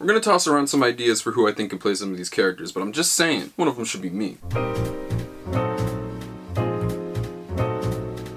We're gonna toss around some ideas for who I think can play some of these characters, but I'm just saying, one of them should be me.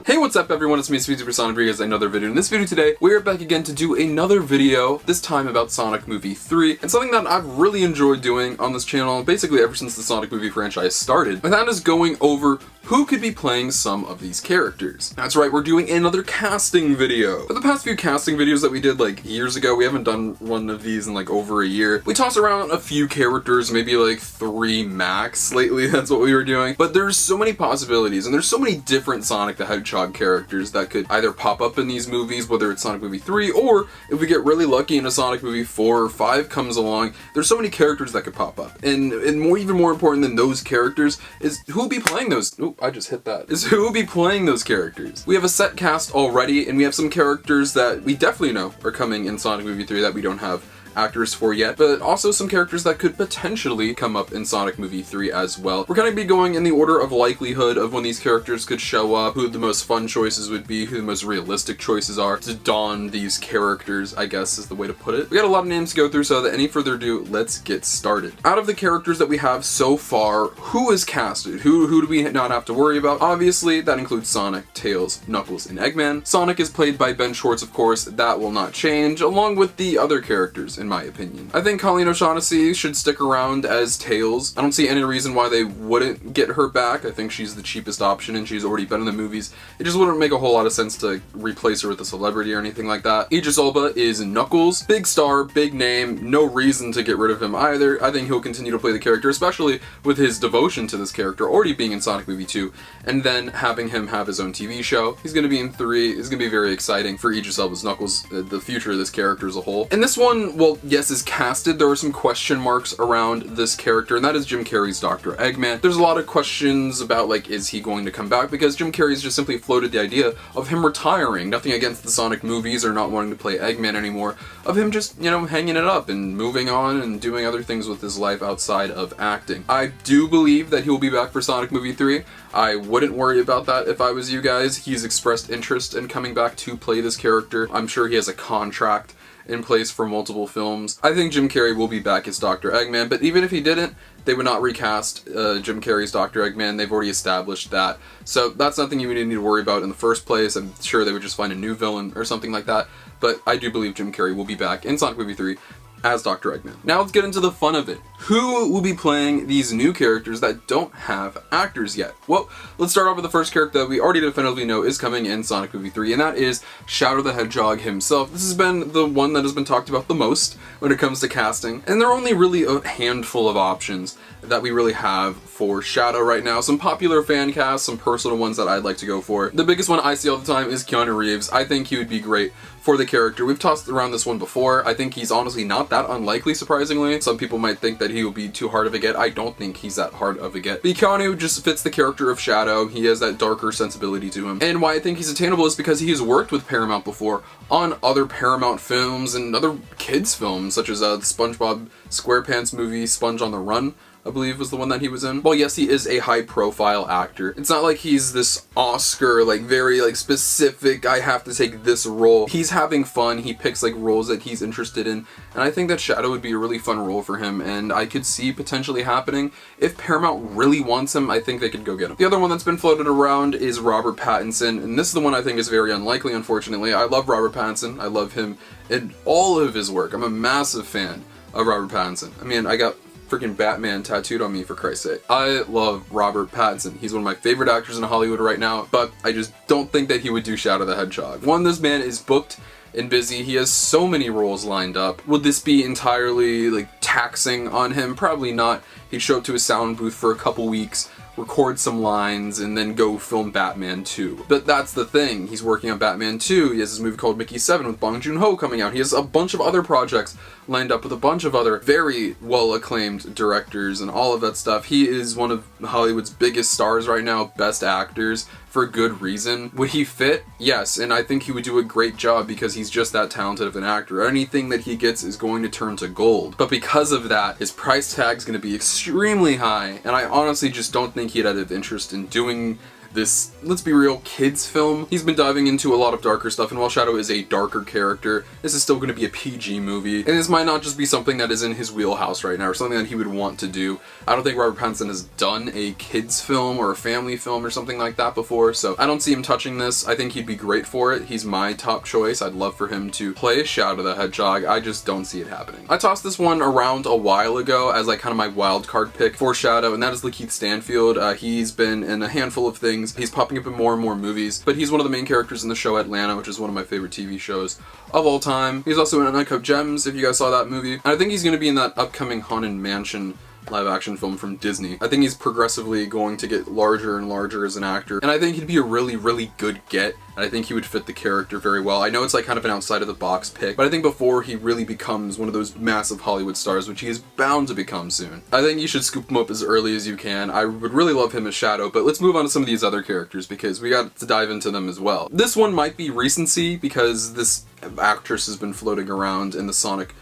Hey, what's up everyone, it's me, SpeedSuperSonic, bringing another video. In this video today, we're back again to do another video, this time about Sonic Movie 3, and something that I've really enjoyed doing on this channel, basically ever since the Sonic Movie franchise started, and that is going over who could be playing some of these characters. That's right, we're doing another casting video. For the past few casting videos that we did like years ago, we haven't done one of these in like over a year. We tossed around a few characters, maybe like 3 max lately, that's what we were doing. But there's so many possibilities, and there's so many different Sonic the Hedgehog characters that could either pop up in these movies, whether it's Sonic Movie 3, or if we get really lucky and a Sonic Movie 4 or 5 comes along, there's so many characters that could pop up. And even more important than those characters is who will be playing those. Ooh, I just hit that. Is who will be playing those characters. We have a set cast already, and we have some characters that we definitely know are coming in Sonic Movie 3 that we don't have actors for yet, but also some characters that could potentially come up in Sonic Movie 3 as well. We're going to be going in the order of likelihood of when these characters could show up, who the most fun choices would be, who the most realistic choices are to don these characters, I guess is the way to put it. We got a lot of names to go through, so without any further ado, let's get started. Out of the characters that we have so far, who is casted? Who do we not have to worry about? Obviously, that includes Sonic, Tails, Knuckles, and Eggman. Sonic is played by Ben Schwartz, of course, that will not change, along with the other characters, in my opinion. I think Colleen O'Shaughnessy should stick around as Tails. I don't see any reason why they wouldn't get her back. I think she's the cheapest option and she's already been in the movies. It just wouldn't make a whole lot of sense to replace her with a celebrity or anything like that. Idris Elba is Knuckles. Big star, big name, no reason to get rid of him either. I think he'll continue to play the character, especially with his devotion to this character already being in Sonic Movie 2, and then having him have his own TV show. He's going to be in 3. It's going to be very exciting for Idris Elba's Knuckles, the future of this character as a whole. And this one, well, yes, is casted. There are some question marks around this character, and that is Jim Carrey's Dr. Eggman. There's a lot of questions about, like, is he going to come back? Because Jim Carrey's just simply floated the idea of him retiring. Nothing against the Sonic movies or not wanting to play Eggman anymore, of him just, you know, hanging it up and moving on and doing other things with his life outside of acting. I do believe that he'll be back for Sonic Movie 3. I wouldn't worry about that if I was you guys. He's expressed interest in coming back to play this character. I'm sure he has a contract in place for multiple films. I think Jim Carrey will be back as Dr. Eggman, but even if he didn't, they would not recast Jim Carrey's Dr. Eggman. They've already established that. So that's nothing you would need to worry about in the first place. I'm sure they would just find a new villain or something like that, but I do believe Jim Carrey will be back in Sonic Movie 3 as Dr. Eggman. Now let's get into the fun of it. Who will be playing these new characters that don't have actors yet? Well, let's start off with the first character that we already definitively know is coming in Sonic Movie 3, and that is Shadow the Hedgehog himself. This has been the one that has been talked about the most when it comes to casting, and there are only really a handful of options that we really have for Shadow right now. Some popular fan casts, some personal ones that I'd like to go for. The biggest one I see all the time is Keanu Reeves. I think he would be great for the character. We've tossed around this one before. I think he's honestly not that unlikely, surprisingly. Some people might think that he will be too hard of a get. I don't think he's that hard of a get. But Keanu just fits the character of Shadow. He has that darker sensibility to him. And why I think he's attainable is because he has worked with Paramount before on other Paramount films and other kids films, such as the SpongeBob SquarePants movie, Sponge on the Run, I believe was the one that he was in. Well, yes, he is a high-profile actor. It's not like he's this Oscar, like, very, like, specific, I have to take this role. He's having fun. He picks, like, roles that he's interested in, and I think that Shadow would be a really fun role for him, and I could see potentially happening. If Paramount really wants him, I think they could go get him. The other one that's been floated around is Robert Pattinson, and this is the one I think is very unlikely, unfortunately. I love Robert Pattinson. I love him in all of his work. I'm a massive fan of Robert Pattinson. I mean, I got freaking Batman tattooed on me, for Christ's sake. I love Robert Pattinson. He's one of my favorite actors in Hollywood right now, but I just don't think that he would do Shadow the Hedgehog. One, this man is booked and busy. He has so many roles lined up. Would this be entirely, like, taxing on him? Probably not. He'd show up to a sound booth for a couple weeks, record some lines, and then go film Batman 2. But that's the thing. He's working on Batman 2. He has this movie called Mickey 7 with Bong Joon-ho coming out. He has a bunch of other projects lined up with a bunch of other very well-acclaimed directors and all of that stuff. He is one of Hollywood's biggest stars right now, best actors, for good reason. Would he fit? Yes, and I think he would do a great job because he's just that talented of an actor. Anything that he gets is going to turn to gold. But because of that, his price tag is going to be extremely high, and I honestly just don't think he'd have interest in doing this, let's be real, kids film. He's been diving into a lot of darker stuff, and while Shadow is a darker character, this is still going to be a PG movie, and this might not just be something that is in his wheelhouse right now, or something that he would want to do. I don't think Robert Pattinson has done a kids film or a family film or something like that before, so I don't see him touching this. I think he'd be great for it. He's my top choice. I'd love for him to play Shadow the Hedgehog. I just don't see it happening. I tossed this one around a while ago as like kind of my wild card pick for Shadow, and that is Lakeith Stanfield. He's been in a handful of things. He's popping up in more and more movies, but he's one of the main characters in the show Atlanta, which is one of my favorite TV shows of all time. He's also in Uncut Gems, if you guys saw that movie. And I think he's going to be in that upcoming Haunted Mansion live action film from Disney. I think he's progressively going to get larger and larger as an actor, and I think he'd be a really, really good get, and I think he would fit the character very well. I know it's like kind of an outside of the box pick, but I think before he really becomes one of those massive Hollywood stars, which he is bound to become soon, I think you should scoop him up as early as you can. I would really love him as Shadow, but let's move on to some of these other characters because we got to dive into them as well. This one might be recency because this actress has been floating around in the Sonic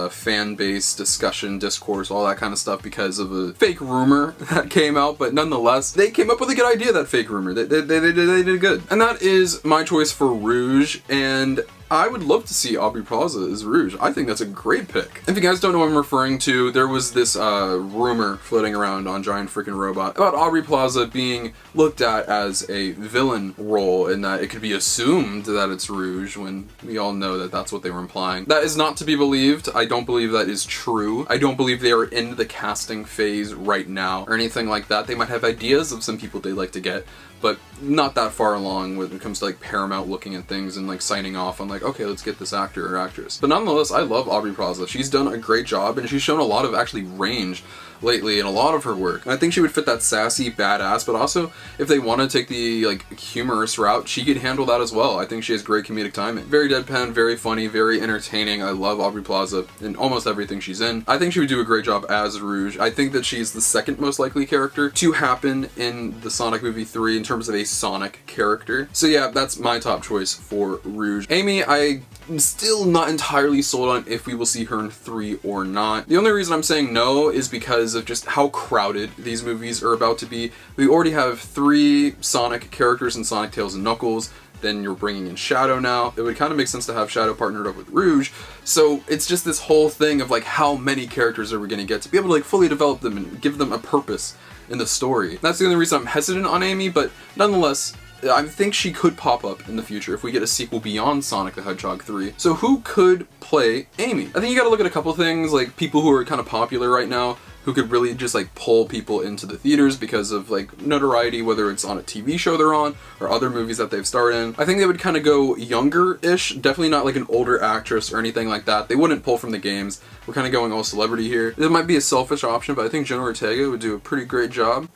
fan base, discussion, discourse, all that kind of stuff because of a fake rumor that came out, but nonetheless, they came up with a good idea, that fake rumor. They did good. And that is my choice for Rouge, and I would love to see Aubrey Plaza as Rouge. I think that's a great pick. If you guys don't know what I'm referring to, there was this rumor floating around on Giant Freaking Robot about Aubrey Plaza being looked at as a villain role, and that it could be assumed that it's Rouge when we all know that that's what they were implying. That is not to be believed. I don't believe that is true. I don't believe they are in the casting phase right now or anything like that. They might have ideas of some people they'd like to get, but not that far along when it comes to like Paramount looking at things and like signing off on like, okay, let's get this actor or actress. But nonetheless, I love Aubrey Plaza. She's done a great job, and she's shown a lot of actually range lately in a lot of her work. And I think she would fit that sassy badass, but also if they want to take the like humorous route, she could handle that as well. I think she has great comedic timing. Very deadpan, very funny, very entertaining. I love Aubrey Plaza in almost everything she's in. I think she would do a great job as Rouge. I think that she's the second most likely character to happen in the Sonic movie 3 in terms of a Sonic character. So yeah, that's my top choice for Rouge. Amy, I'm still not entirely sold on if we will see her in 3 or not. The only reason I'm saying no is because of just how crowded these movies are about to be. We already have 3 Sonic characters in Sonic, Tails, and Knuckles. Then you're bringing in Shadow now. It would kind of make sense to have Shadow partnered up with Rouge. So it's just this whole thing of like how many characters are we going to get to be able to like fully develop them and give them a purpose in the story. That's the only reason I'm hesitant on Amy, but nonetheless, I think she could pop up in the future if we get a sequel beyond Sonic the Hedgehog 3. So who could play Amy? I think you gotta look at a couple things, like people who are kind of popular right now, who could really just like pull people into the theaters because of like notoriety, whether it's on a TV show they're on or other movies that they've starred in. I think they would kind of go younger-ish, definitely not like an older actress or anything like that. They wouldn't pull from the games. We're kind of going all celebrity here. It might be a selfish option, but I think Jenna Ortega would do a pretty great job.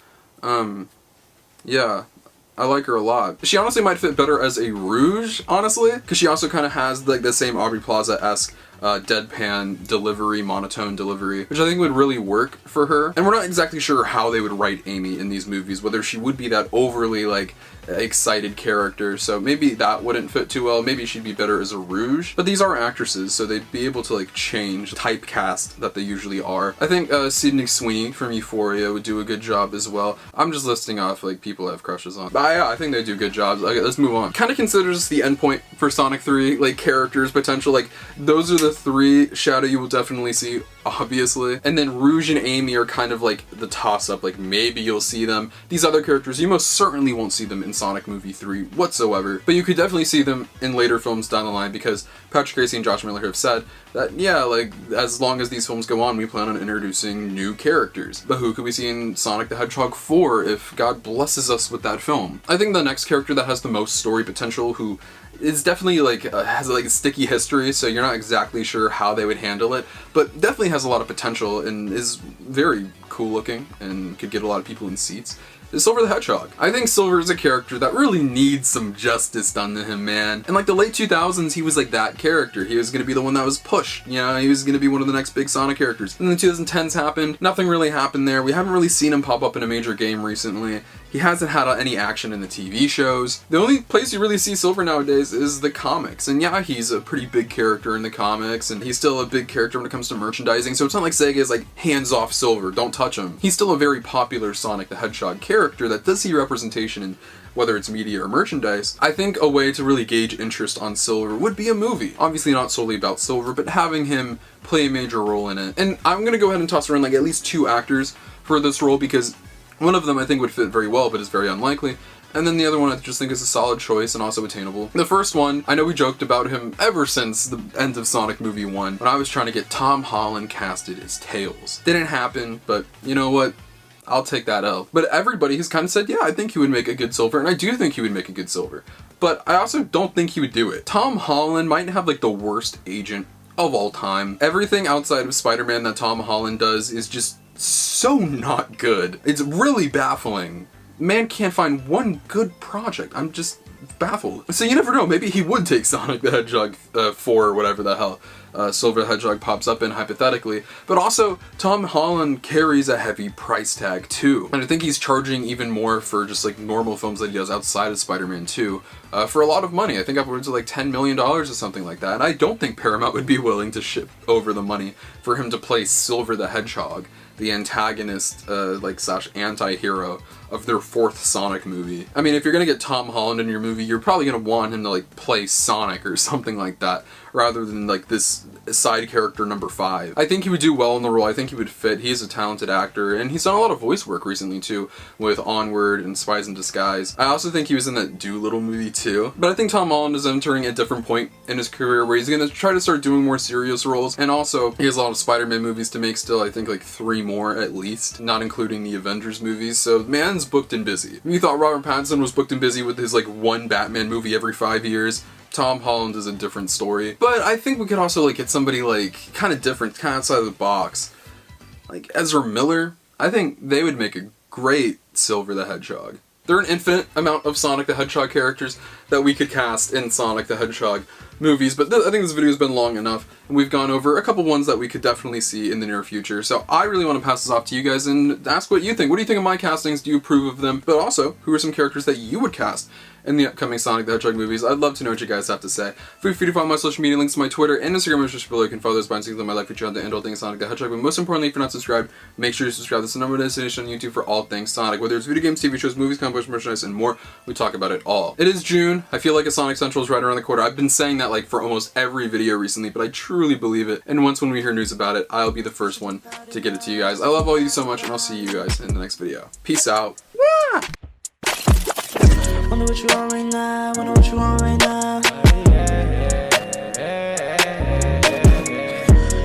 Yeah. I like her a lot. She honestly might fit better as a Rouge, honestly, because she also kind of has like the same Aubrey Plaza-esque deadpan delivery, monotone delivery, which I think would really work for her. And we're not exactly sure how they would write Amy in these movies, whether she would be that overly like excited character, so maybe that wouldn't fit too well. Maybe she'd be better as a Rouge, but these are actresses, so they'd be able to like change the typecast that they usually are. I think Sydney Sweeney from Euphoria would do a good job as well. I'm just listing off like people I have crushes on, but yeah, I think they do good jobs. Okay, let's move on. Kind of considers the endpoint for Sonic 3, like characters potential, like those are the 3. Shadow you will definitely see, obviously, and then Rouge and Amy are kind of like the toss-up, like maybe you'll see them. These other characters, you most certainly won't see them in Sonic Movie 3 whatsoever, but you could definitely see them in later films down the line because Patrick Tracy and Josh Miller have said that, yeah, like, as long as these films go on, we plan on introducing new characters. But who could we see in Sonic the Hedgehog 4 if God blesses us with that film? I think the next character that has the most story potential, who is definitely like has like a sticky history, so you're not exactly sure how they would handle it, but definitely has a lot of potential and is very cool looking and could get a lot of people in seats, is Silver the Hedgehog. I think Silver is a character that really needs some justice done to him, man. In like the late 2000s, he was like that character. He was gonna be the one that was pushed. You know, he was gonna be one of the next big Sonic characters. And then the 2010s happened. Nothing really happened there. We haven't really seen him pop up in a major game recently. He hasn't had any action in the TV shows. The only place you really see Silver nowadays is the comics. And yeah, he's a pretty big character in the comics, and he's still a big character when it comes to merchandising, so it's not like Sega is like, hands off Silver, don't touch him. He's still a very popular Sonic the Hedgehog character, character that does see representation in whether it's media or merchandise, I think a way to really gauge interest on Silver would be a movie. Obviously not solely about Silver, but having him play a major role in it. And I'm gonna go ahead and toss around like at least 2 actors for this role, because one of them I think would fit very well, but is very unlikely. And then the other one I just think is a solid choice and also attainable. The first one, I know we joked about him ever since the end of Sonic Movie 1, when I was trying to get Tom Holland casted as Tails. Didn't happen, but you know what? I'll take that L. But everybody has kind of said, yeah, I think he would make a good Silver, and I do think he would make a good Silver. But I also don't think he would do it. Tom Holland might have like the worst agent of all time. Everything outside of Spider-Man that Tom Holland does is just so not good. It's really baffling. Man can't find one good project. I'm just baffled. So you never know, maybe he would take Sonic the Hedgehog 4 or whatever the hell Silver the Hedgehog pops up in hypothetically. But also, Tom Holland carries a heavy price tag too. And I think he's charging even more for just like normal films that he does outside of Spider-Man 2 for a lot of money. I think upwards of like $10 million or something like that. And I don't think Paramount would be willing to ship over the money for him to play Silver the Hedgehog, the antagonist, slash anti-hero of their 4th Sonic movie. I mean, if you're gonna get Tom Holland in your movie, you're probably gonna want him to like play Sonic or something like that, rather than like this side character number 5. I think he would do well in the role. I think he would fit. He's a talented actor, and he's done a lot of voice work recently too, with Onward and Spies in Disguise. I also think he was in that Doolittle movie too. But I think Tom Holland is entering a different point in his career where he's gonna try to start doing more serious roles, and also he has a lot of Spider-Man movies to make still. I think like 3 more at least, not including the Avengers movies, so man's booked and busy. You thought Robert Pattinson was booked and busy with his like 1 Batman movie every 5 years. Tom Holland is a different story. But I think we could also like get somebody like kind of different, kind of outside of the box. Like Ezra Miller, I think they would make a great Silver the Hedgehog. There are an infinite amount of Sonic the Hedgehog characters that we could cast in Sonic the Hedgehog movies, but I think this video has been long enough, and we've gone over a couple ones that we could definitely see in the near future. So I really want to pass this off to you guys and ask what you think. What do you think of my castings? Do you approve of them? But also, who are some characters that you would cast in the upcoming Sonic the Hedgehog movies? I'd love to know what you guys have to say. Feel free to follow my social media links to my Twitter and Instagram just below. You can follow those behind scenes on my life feature on the end all things Sonic the Hedgehog. But most importantly, if you're not subscribed, make sure you subscribe. This is the number one destination on YouTube for all things Sonic. Whether it's video games, TV shows, movies, comic books, merchandise, and more, we talk about it all. It is June. I feel like a Sonic Central is right around the corner. I've been saying that like for almost every video recently, but I truly believe it. And once when we hear news about it, I'll be the first one to get it to you guys. I love all of you so much, and I'll see you guys in the next video. Peace out. Wah! Wonder what you want right now, wonder what you want right now.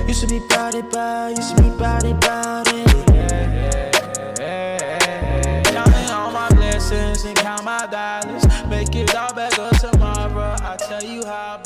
Used to be about it, used to be about it. Counting all my blessings and count my dollars. Make it all better tomorrow, I'll tell you how.